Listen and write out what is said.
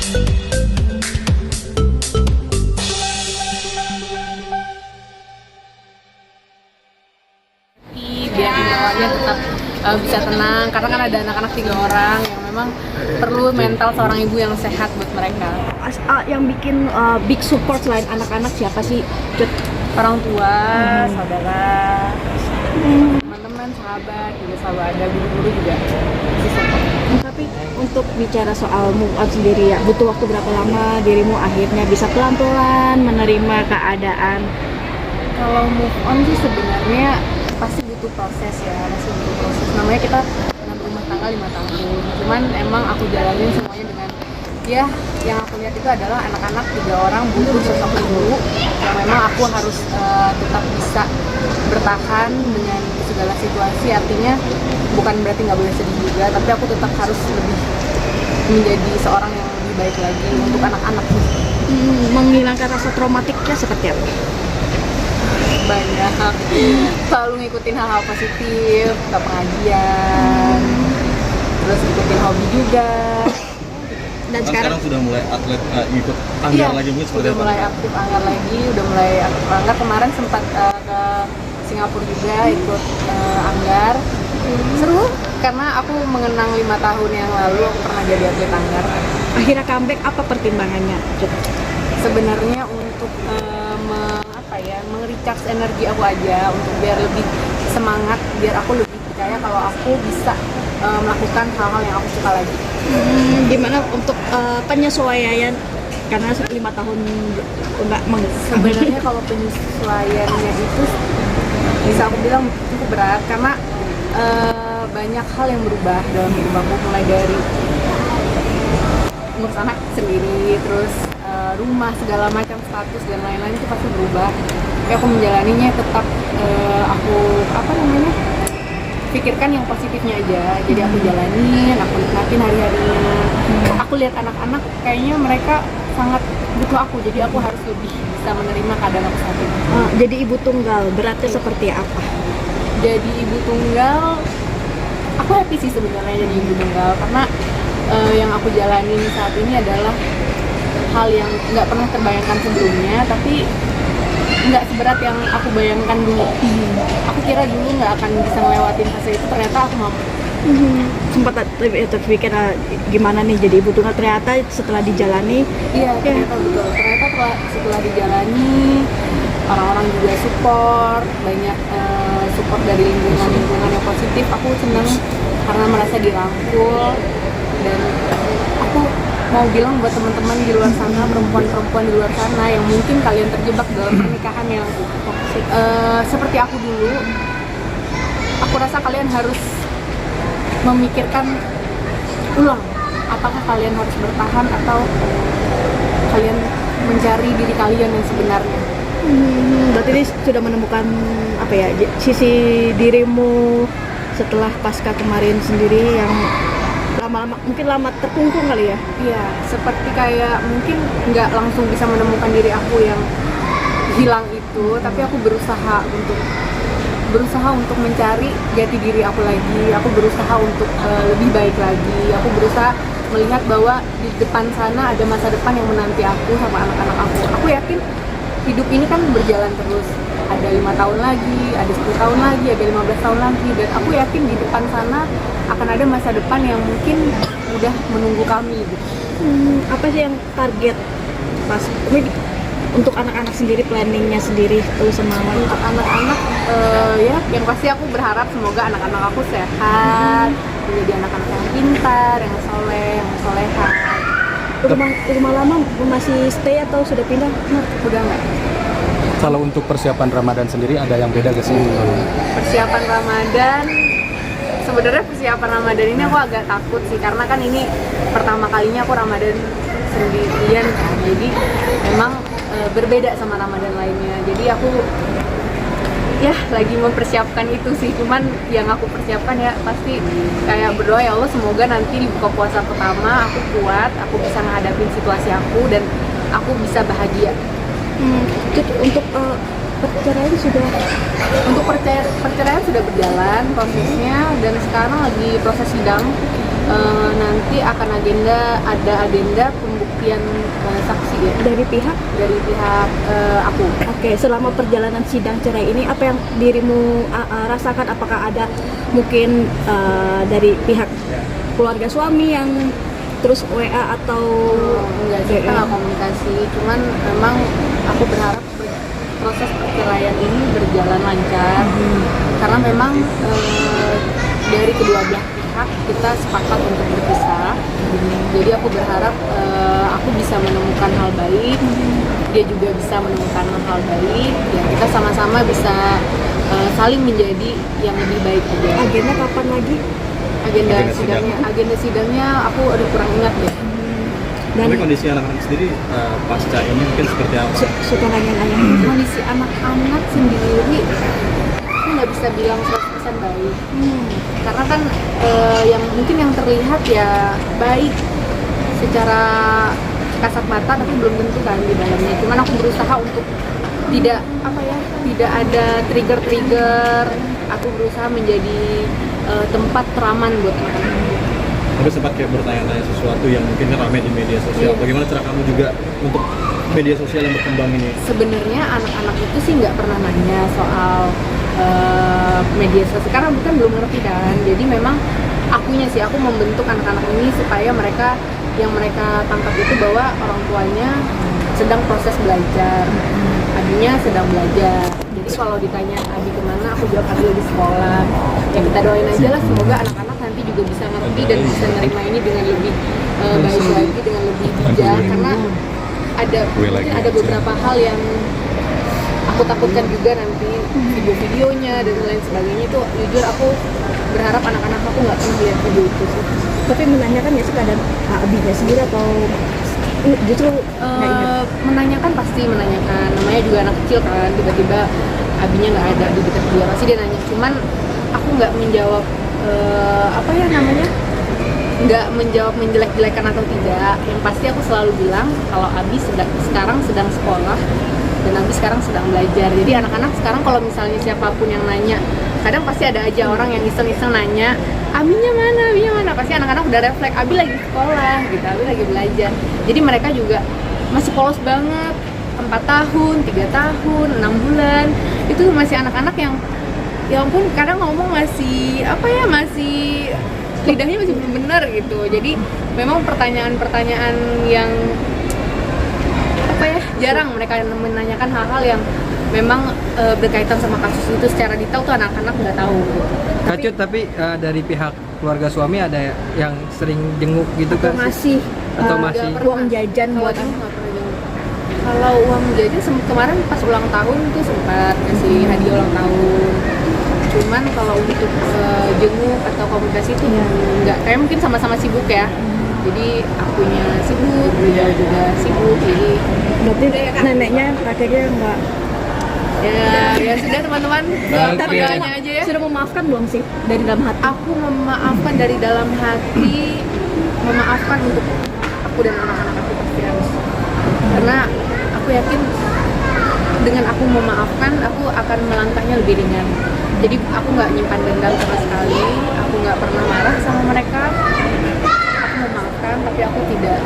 Biar imbauannya tetap bisa tenang, karena kan ada anak-anak 3 orang yang memang perlu mental seorang ibu yang sehat buat mereka. Yang bikin big support selain anak-anak siapa sih? Orang tua, saudara, teman-teman, sahabat, juga selalu ada, guru-guru juga bisa support. Tapi untuk bicara soal move on sendiri ya, butuh waktu berapa lama dirimu akhirnya bisa pelan-pelan menerima keadaan? Kalau move on sih sebenarnya pasti butuh proses ya, masih butuh proses. Namanya kita dalam rumah tangga 5 tahun. Cuman emang aku jalanin semuanya dengan ya, yang aku lihat itu adalah anak-anak 3 orang butuh sosok ibu yang memang aku harus tetap bisa bertahan dengan segala situasi. Artinya bukan berarti nggak boleh sedih juga, tapi aku tetap harus lebih menjadi seorang yang lebih baik lagi untuk anak-anak. Menghilangkan rasa traumatiknya seperti apa? Banyak, selalu ngikutin hal-hal positif, ke pengajian, terus ikutin hobi juga. Dan kan sekarang sudah mulai atlet ikut anggar lagi mungkin seperti udah apa? mulai aktif anggar lagi, udah mulai aktif anggar. Kemarin sempat ke Singapura juga ikut anggar. Seru karena aku mengenang 5 tahun yang lalu aku pernah jadi atlet anggar. Akhirnya comeback, apa pertimbangannya? Sebenarnya untuk meng-recharge energi aku aja, untuk biar lebih semangat, biar aku lebih percaya kalau aku bisa melakukan hal-hal yang aku suka lagi. Gimana untuk penyesuaian karena 5 tahun enggak sebenarnya kalau penyesuaiannya itu bisa aku bilang cukup berat karena banyak hal yang berubah dalam hidup aku, mulai dari ngurus anak sendiri, terus rumah, segala macam status dan lain-lain itu pasti berubah. Tapi aku menjalaninya tetap aku pikirkan yang positifnya aja. Jadi aku jalanin, aku nikmatin hari-harinya. Aku lihat anak-anak kayaknya mereka sangat butuh aku, jadi aku harus lebih bisa menerima keadaan aku saat ini. Jadi ibu tunggal beratnya seperti apa? Jadi ibu tunggal, aku happy sih sebenarnya jadi ibu tunggal, karena yang aku jalanin saat ini adalah hal yang nggak pernah terbayangkan sebelumnya, tapi nggak seberat yang aku bayangkan dulu. Aku kira dulu nggak akan bisa ngelewatin fase itu, ternyata aku mampu. Sempat terpikir gimana nih jadi ibu tunggal, ternyata setelah dijalani. Iya, ternyata betul. Ternyata setelah dijalani, orang-orang juga support, banyak support dari lingkungan yang positif. Aku senang karena merasa dirangkul, dan aku mau bilang buat teman-teman di luar sana, perempuan-perempuan di luar sana yang mungkin kalian terjebak dalam pernikahan yang seperti aku dulu, aku rasa kalian harus memikirkan ulang, apakah kalian harus bertahan atau kalian mencari diri kalian yang sebenarnya. Berarti ini sudah menemukan apa ya, sisi dirimu setelah pasca kemarin sendiri yang lama terkungkung kali ya? Iya, seperti kayak mungkin nggak langsung bisa menemukan diri aku yang hilang itu, tapi aku berusaha untuk mencari jati diri aku lagi. Aku berusaha untuk lebih baik lagi. Aku berusaha melihat bahwa di depan sana ada masa depan yang menanti aku sama anak-anak aku. Aku yakin hidup ini kan berjalan terus. Ada 5 tahun lagi, ada 10 tahun lagi, ada 15 tahun lagi, dan aku yakin di depan sana akan ada masa depan yang mungkin udah menunggu kami gitu. Apa sih yang target pas untuk anak-anak sendiri, planningnya sendiri terus semangat? Untuk anak-anak ya yang pasti aku berharap semoga anak-anak aku sehat, menjadi anak-anak yang pintar, yang soleh, yang soleha. Rumah lama masih stay atau sudah pindah? Udah nggak. Kalau untuk persiapan Ramadan sendiri ada yang beda gak sih? Persiapan Ramadan, sebenarnya persiapan Ramadan ini aku agak takut sih, karena kan ini pertama kalinya aku Ramadan sendirian kan, jadi memang berbeda sama Ramadan lainnya. Jadi aku ya lagi mempersiapkan itu sih, cuman yang aku persiapkan ya pasti kayak berdoa, ya Allah semoga nanti di buka puasa pertama aku kuat, aku bisa menghadapi situasi aku dan aku bisa bahagia. Untuk perceraian perceraian sudah berjalan prosesnya, dan sekarang lagi proses sidang nanti akan ada agenda pembuktian saksi ya Dari pihak dari pihak aku. Oke, selama perjalanan sidang cerai ini apa yang dirimu rasakan? Apakah ada mungkin dari pihak keluarga suami yang terus WA atau Enggak sih, kita DM? nggak komunikasi, cuman memang aku berharap proses perceraian ini berjalan lancar karena memang dari kedua belah pihak kita sepakat untuk berpisah. Jadi aku berharap aku bisa menemukan hal baik, dia juga bisa menemukan hal baik, ya kita sama-sama bisa saling menjadi yang lebih baik aja. Agenda kapan lagi? Agenda sidangnya aku kurang ingat deh. Dan Tapi kondisi anak-anak sendiri pasca ini mungkin seperti apa? suka nanya-nanya. Kondisi anak-anak sendiri aku nggak bisa bilang 100% baik karena kan yang terlihat ya baik secara kasat mata, tapi belum tentu kan di dalamnya. Cuman aku berusaha untuk tidak ada trigger. Aku berusaha menjadi tempat teraman buat anak-anak. Tapi sempat kayak bertanya-tanya sesuatu yang mungkin ramai di media sosial. Iya. Bagaimana cara kamu juga untuk media sosial yang berkembang ini? Sebenarnya anak-anak itu sih nggak pernah nanya soal media sosial karena bukan belum ngerti kan. Jadi memang aku membentuk anak-anak ini supaya mereka tangkap itu bahwa orang tuanya sedang proses belajar, Abinya sedang belajar. Jadi kalau ditanya Abi kemana, aku jawab Abi lagi sekolah. Ya kita doain aja lah, semoga anak-anak nanti juga bisa ngerti dan bisa menerima ini dengan lebih baik lagi, dengan lebih bijak. Karena mungkin ada beberapa hal yang aku takutkan juga nanti video-videonya dan lain sebagainya. Itu jujur aku berharap anak-anak aku nggak pernah lihat video itu sih. Tapi menanyakan ya sih keadaan Abinya sendiri atau justru nggak ingat? Menanyakan pasti menanyakan, namanya juga anak kecil kan, tiba-tiba Abinya nggak ada di dekat dia, pasti dia nanya. Cuman aku nggak menjawab nggak menjawab menjelek-jelekan atau tidak. Yang pasti aku selalu bilang kalau Abi sekarang sedang sekolah dan Abi sekarang sedang belajar. Jadi anak-anak sekarang kalau misalnya siapapun yang nanya, kadang pasti ada aja orang yang iseng-iseng nanya, Abinya mana? Pasti anak-anak udah refleks, Abi lagi sekolah gitu, Abi lagi belajar. Jadi mereka juga masih polos banget, 4 tahun, 3 tahun, 6 bulan. Itu masih anak-anak yang ya ampun kadang ngomong masih lidahnya masih belum benar gitu. Jadi memang pertanyaan-pertanyaan yang jarang mereka menanyakan hal-hal yang memang berkaitan sama kasus itu secara detail tuh anak-anak nggak tahu gitu. Kak Cut, tapi dari pihak keluarga suami ada yang sering jenguk gitu Atau kan? masih Atau Nggak masih pernah. uang jajan Kalau buat aku nggak pernah jenguk. Kalau uang jajan kemarin pas ulang tahun tuh sempat kasih hadiah ulang tahun. Cuman kalau untuk jenguk atau komunikasi itu nggak, kayak mungkin sama-sama sibuk ya. Jadi akunya sibuk, beliau juga sibuk. Jadi berarti neneknya kakeknya nggak ya sudah teman-teman, tapi pegangannya aja ya. sudah memaafkan belum sih dari dalam hati? Aku memaafkan dari dalam hati, memaafkan untuk aku dan anak-anak aku pasti harus. Karena aku yakin dengan aku memaafkan, aku akan melangkahnya lebih ringan. Jadi aku nggak nyimpan dendam sama sekali, aku nggak pernah marah sama mereka. Aku memaafkan, tapi aku tidak